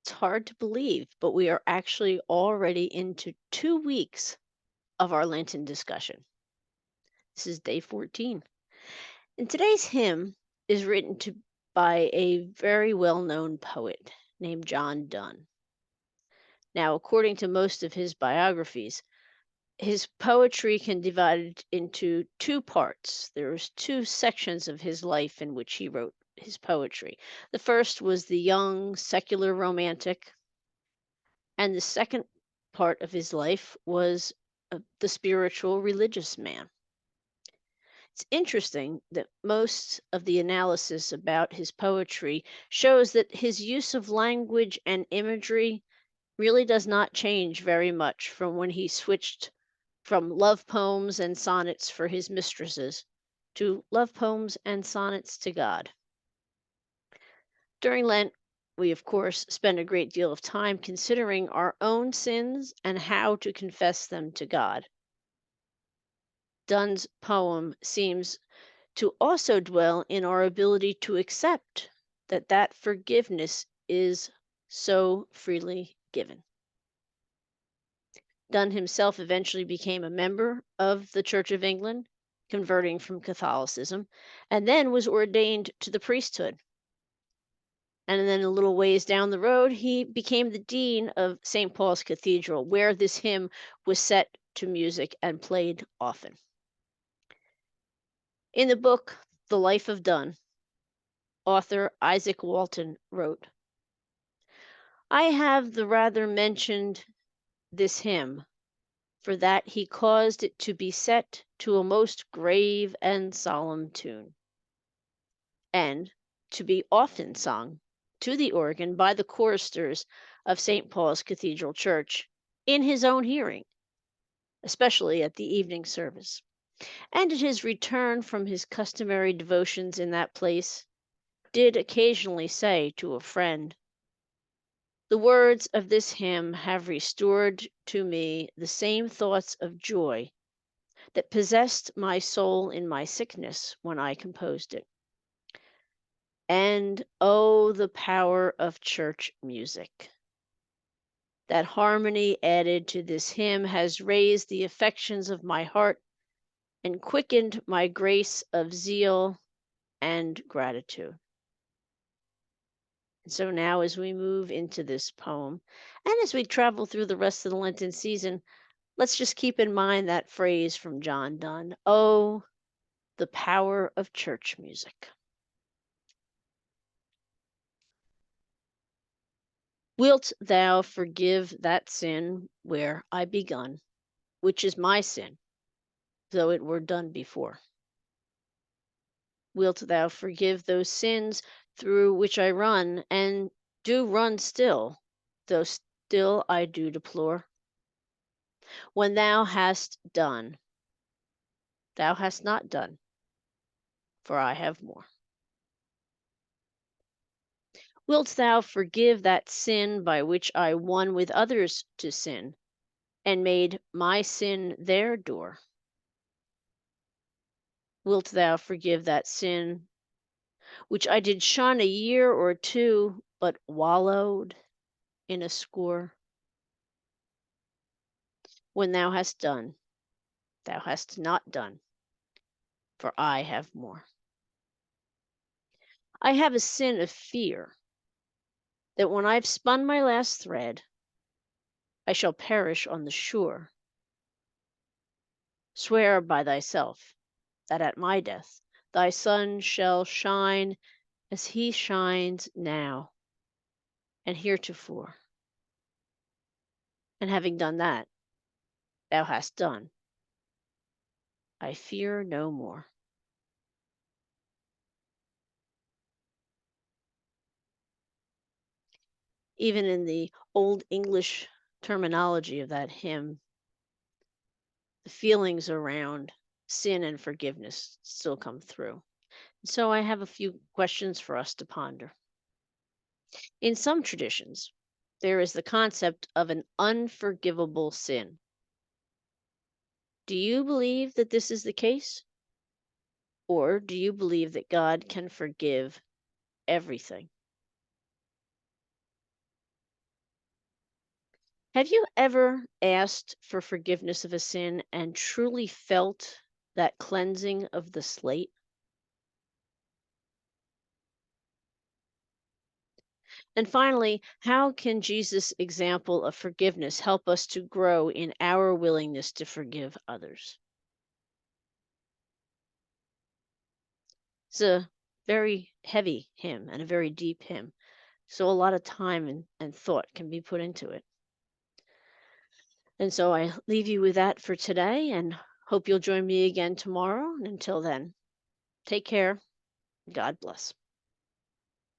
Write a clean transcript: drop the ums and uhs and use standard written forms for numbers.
It's hard to believe, but we are actually already into 2 weeks of our Lenten discussion. This is day 14. And today's hymn is written by a very well known poet named John Donne. Now, according to most of his biographies, his poetry can be divided into two parts. There's two sections of his life in which he wrote his poetry. The first was the young secular romantic, and the second part of his life was the spiritual religious man. It's interesting that most of the analysis about his poetry shows that his use of language and imagery really does not change very much from when he switched from love poems and sonnets for his mistresses to love poems and sonnets to God. During Lent, we of course spend a great deal of time considering our own sins and how to confess them to God. Donne's poem seems to also dwell in our ability to accept that forgiveness is so freely given. Donne himself eventually became a member of the Church of England, converting from Catholicism, and then was ordained to the priesthood. And then a little ways down the road, he became the dean of St. Paul's Cathedral, where this hymn was set to music and played often. In the book, The Life of Donne, author Isaac Walton wrote, I have the rather mentioned this hymn, for that he caused it to be set to a most grave and solemn tune, and to be often sung to the organ by the choristers of St. Paul's Cathedral Church in his own hearing, especially at the evening service. And at his return from his customary devotions in that place, did occasionally say to a friend, the words of this hymn have restored to me the same thoughts of joy that possessed my soul in my sickness when I composed it. And oh, the power of church music! That harmony added to this hymn has raised the affections of my heart and quickened my grace of zeal and gratitude. And so now, as we move into this poem, and as we travel through the rest of the Lenten season, let's just keep in mind that phrase from John Donne, oh, the power of church music. Wilt thou forgive that sin where I begun, which is my sin, though it were done before? Wilt thou forgive those sins through which I run, and do run still, though still I do deplore? When thou hast done, thou hast not done, for I have more. Wilt thou forgive that sin by which I won with others to sin, and made my sin their door? Wilt thou forgive that sin which I did shun a year or two, but wallowed in a score? When thou hast done, thou hast not done, for I have more. I have a sin of fear that when I've spun my last thread, I shall perish on the shore. Swear by thyself that at my death thy sun shall shine as he shines now and heretofore. And having done that, thou hast done. I fear no more. Even in the Old English terminology of that hymn, the feelings around sin and forgiveness still come through. So I have a few questions for us to ponder. In some traditions, there is the concept of an unforgivable sin. Do you believe that this is the case? Or do you believe that God can forgive everything? Have you ever asked for forgiveness of a sin and truly felt that cleansing of the slate? And finally, how can Jesus' example of forgiveness help us to grow in our willingness to forgive others? It's a very heavy hymn and a very deep hymn. So a lot of time and thought can be put into it. And so I leave you with that for today and hope you'll join me again tomorrow. And until then, take care. God bless.